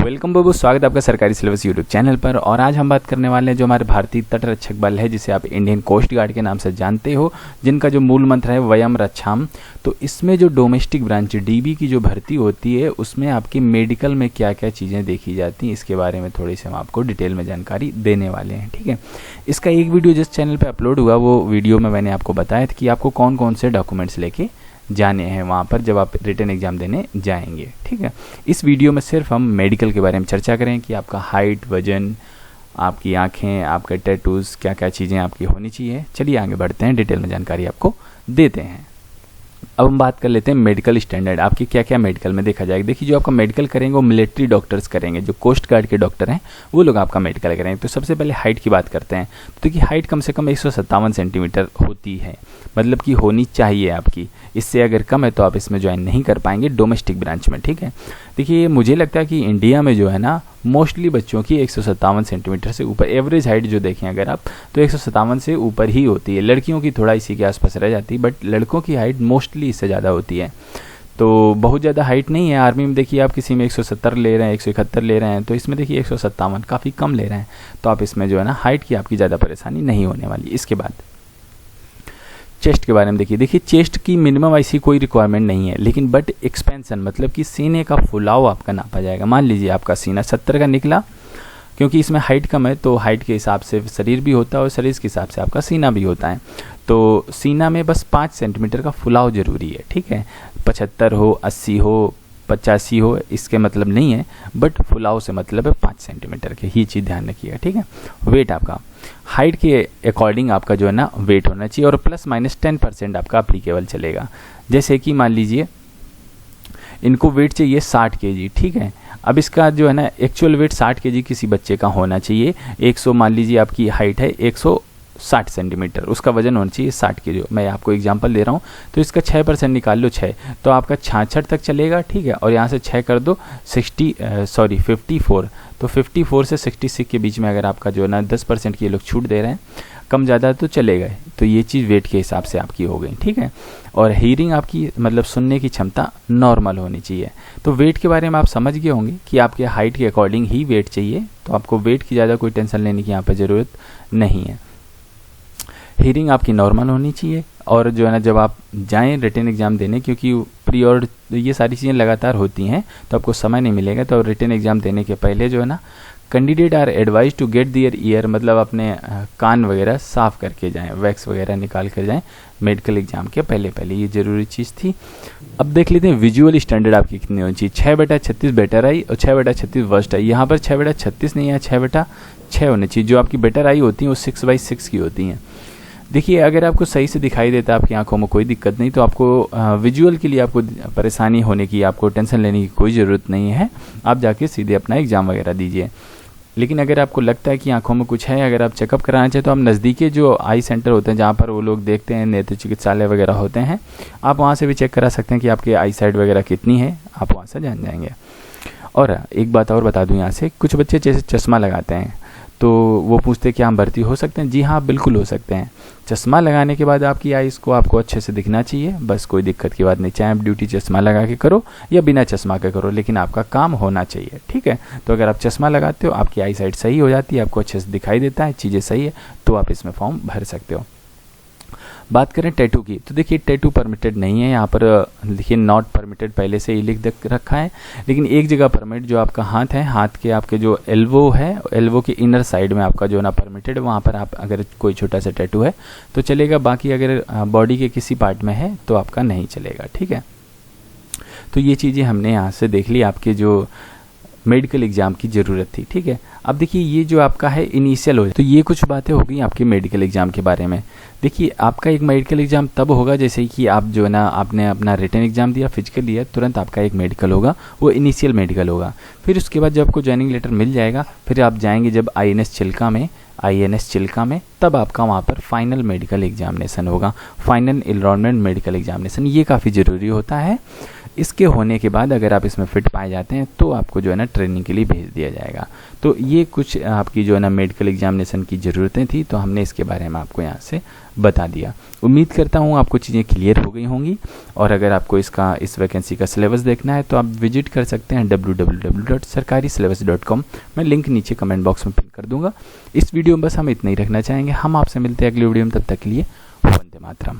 Welcome बाबू, स्वागत है आपका सरकारी सिलेबस यूट्यूब चैनल पर। और आज हम बात करने वाले हैं जो हमारे भारतीय तटरक्षक बल है, जिसे आप इंडियन कोस्ट गार्ड के नाम से जानते हो, जिनका जो मूल मंत्र है वयम रक्षाम। तो इसमें जो डोमेस्टिक ब्रांच डीबी की जो भर्ती होती है, उसमें आपकी मेडिकल में क्या क्या चीज़ें देखी जाती हैं, इसके बारे में थोड़ी सी हम आपको डिटेल में जानकारी देने वाले हैं। ठीक है, इसका एक वीडियो जिस चैनल पर अपलोड हुआ, वो वीडियो में मैंने आपको बताया था कि आपको कौन कौन से डॉक्यूमेंट्स लेके जाने हैं वहाँ पर जब आप रिटन एग्ज़ाम देने जाएंगे। ठीक है, इस वीडियो में सिर्फ हम मेडिकल के बारे में चर्चा करें कि आपका हाइट, वजन, आपकी आंखें, आपके टैटूज़, क्या क्या चीज़ें आपकी होनी चाहिए। चलिए आगे बढ़ते हैं, डिटेल में जानकारी आपको देते हैं। अब हम बात कर लेते हैं मेडिकल स्टैंडर्ड, आपकी क्या क्या मेडिकल में देखा जाएगा। देखिए, जो आपका मेडिकल करेंगे वो मिलिट्री डॉक्टर्स करेंगे, जो कोस्ट गार्ड के डॉक्टर हैं वो लोग आपका मेडिकल करेंगे। तो सबसे पहले हाइट की बात करते हैं। तो देखिए, हाइट कम से कम 157 सेंटीमीटर होती है, मतलब कि होनी चाहिए आपकी। इससे अगर कम है तो आप इसमें ज्वाइन नहीं कर पाएंगे डोमेस्टिक ब्रांच में। ठीक है, देखिए मुझे लगता है कि इंडिया में जो है ना, मोस्टली बच्चों की 157 सेंटीमीटर से ऊपर एवरेज हाइट जो देखें अगर आप, तो 157 से ऊपर ही होती है। लड़कियों की थोड़ा इसी के आसपास रह जाती है, बट लड़कों की हाइट मोस्टली इससे ज़्यादा होती है। तो बहुत ज़्यादा हाइट नहीं है। आर्मी में देखिए, आप किसी में 170 ले रहे हैं, 171 ले रहे हैं, तो इसमें देखिए 157 काफ़ी कम ले रहे हैं। तो आप इसमें जो है ना, हाइट की आपकी ज़्यादा परेशानी नहीं होने वाली। इसके बाद चेस्ट के बारे में देखिए चेस्ट की मिनिमम ऐसी कोई रिक्वायरमेंट नहीं है, लेकिन बट एक्सपेंशन मतलब कि सीने का फुलाव आपका नापा जाएगा। मान लीजिए आपका सीना 70 का निकला, क्योंकि इसमें हाइट कम है तो हाइट के हिसाब से शरीर भी होता है और शरीर के हिसाब से आपका सीना भी होता है। तो सीना में बस 5 सेंटीमीटर का फुलाव जरूरी है। ठीक है, 75 हो, 80 हो, 85 हो, इसके मतलब नहीं है, बट फुलाव से मतलब है 5 सेंटीमीटर के। ही चीज़ ध्यान रखिएगा। ठीक है, वेट आपका हाइट के अकॉर्डिंग आपका जो है ना वेट होना चाहिए, और +-10% आपका अप्लीकेबल चलेगा। जैसे कि मान लीजिए इनको वेट चाहिए 60 kg। ठीक है, अब इसका जो है ना एक्चुअल वेट 60 kg किसी बच्चे का होना चाहिए। 100 मान लीजिए आपकी हाइट है 160 सेंटीमीटर, उसका वजन होना चाहिए 60 kg। मैं आपको एग्जांपल दे रहा हूँ, तो इसका 6% निकाल लो, 6 तो आपका 66 तक चलेगा। ठीक है, और यहाँ से 6 कर दो 54, तो 54 से 66 के बीच में अगर आपका जो है ना 10% की ये लोग छूट दे रहे हैं, कम ज़्यादा तो चलेगा। तो ये चीज़ वेट के हिसाब से आपकी हो गई। ठीक है, और हीयरिंग आपकी मतलब सुनने की क्षमता नॉर्मल होनी चाहिए। तो वेट के बारे में आप समझ गए होंगे कि आपके हाइट के अकॉर्डिंग ही वेट चाहिए, तो आपको वेट की ज़्यादा कोई टेंशन लेने की यहाँ पर ज़रूरत नहीं है। हीयरिंग आपकी नॉर्मल होनी चाहिए, और जो है ना जब आप जाएं रिटन एग्ज़ाम देने, क्योंकि प्री और ये सारी चीज़ें लगातार होती हैं तो आपको समय नहीं मिलेगा। तो रिटन एग्ज़ाम देने के पहले जो है ना, candidate are advise to get their ear, मतलब अपने कान वगैरह साफ़ करके जाएं, वैक्स वगैरह निकाल कर जाएं मेडिकल एग्ज़ाम के पहले। ये ज़रूरी चीज़ थी। अब देख लेते हैं विजुअल स्टैंडर्ड आपकी कितनी होनी चाहिए। 6/36 बेटर आई और 6/36 वर्स्ट आई। यहाँ पर 6/36 नहीं है, 6/6 होनी चाहिए। जो आपकी बेटर आई होती हैं वो 6/6 की होती हैं। देखिए, अगर आपको सही से दिखाई देता है, आपकी आंखों में कोई दिक्कत नहीं, तो आपको विजुअल के लिए आपको परेशानी होने की, आपको टेंशन लेने की कोई ज़रूरत नहीं है। आप जाके सीधे अपना एग्ज़ाम वगैरह दीजिए। लेकिन अगर आपको लगता है कि आंखों में कुछ है, अगर आप चेकअप कराना चाहें, तो आप नज़दीकी जो आई सेंटर होते हैं, जहाँ पर वो लोग देखते हैं, नेत्र चिकित्सालय वगैरह होते हैं, आप वहाँ से भी चेक करा सकते हैं कि आपकी आई साइट वगैरह कितनी है। आप वहाँ से जान जाएंगे। और एक बात और बता दूँ यहाँ से, कुछ बच्चे जैसे चश्मा लगाते हैं, तो वो पूछते हैं कि हम भर्ती हो सकते हैं। जी हाँ, बिल्कुल हो सकते हैं। चश्मा लगाने के बाद आपकी आइज़ को आपको अच्छे से दिखना चाहिए, बस कोई दिक्कत की बात नहीं। चाहे आप ड्यूटी चश्मा लगा के करो या बिना चश्मा के करो, लेकिन आपका काम होना चाहिए। ठीक है, तो अगर आप चश्मा लगाते हो, आपकी आई साइट सही हो जाती है, आपको अच्छे से दिखाई देता है, चीज़ें सही है, तो आप इसमें फॉर्म भर सकते हो। बात करें टैटू की, तो देखिए टैटू परमिटेड नहीं है। यहाँ पर देखिए नॉट परमिटेड पहले से ही लिख रखा है, लेकिन एक जगह परमिट, जो आपका हाथ है, हाथ के आपके जो एल्बो है, एल्बो के इनर साइड में आपका जो ना परमिटेड, वहाँ पर आप अगर कोई छोटा सा टैटू है तो चलेगा। बाकी अगर बॉडी के किसी पार्ट में है तो आपका नहीं चलेगा। ठीक है, तो ये चीज़ें हमने यहाँ से देख ली, आपके जो मेडिकल एग्ज़ाम की ज़रूरत थी। ठीक है, अब देखिए ये जो आपका है इनिशियल हो, तो ये कुछ बातें हो गई आपके मेडिकल एग्ज़ाम के बारे में। देखिए, आपका एक मेडिकल एग्ज़ाम तब होगा जैसे कि आप जो है ना, आपने अपना रिटन एग्ज़ाम दिया, फिजिकल दिया, तुरंत आपका एक मेडिकल होगा, वो इनिशियल मेडिकल होगा। फिर उसके बाद जब आपको ज्वाइनिंग लेटर मिल जाएगा, फिर आप जाएंगे जब INS चिल्का में, तब आपका वहाँ पर फाइनल मेडिकल एग्जामिनेशन होगा, फाइनल एनरोलमेंट मेडिकल एग्जामिनेशन। ये काफ़ी ज़रूरी होता है। इसके होने के बाद अगर आप इसमें फिट पाए जाते हैं तो आपको जो है ना ट्रेनिंग के लिए भेज दिया जाएगा। तो ये कुछ आपकी जो है ना मेडिकल एग्जामिनेशन की ज़रूरतें थी, तो हमने इसके बारे में आपको यहाँ से बता दिया। उम्मीद करता हूँ आपको चीज़ें क्लियर हो गई होंगी। और अगर आपको इस वैकेंसी का सिलेबस देखना है तो आप विजिट कर सकते हैं www.sarkarisyllabus.com। मैं लिंक नीचे कमेंट बॉक्स में पिन कर दूंगा। इस वीडियो में बस हम इतना ही रखना चाहेंगे। हम आपसे मिलते हैं अगली वीडियो में, तब तक के लिए वंदे मातरम।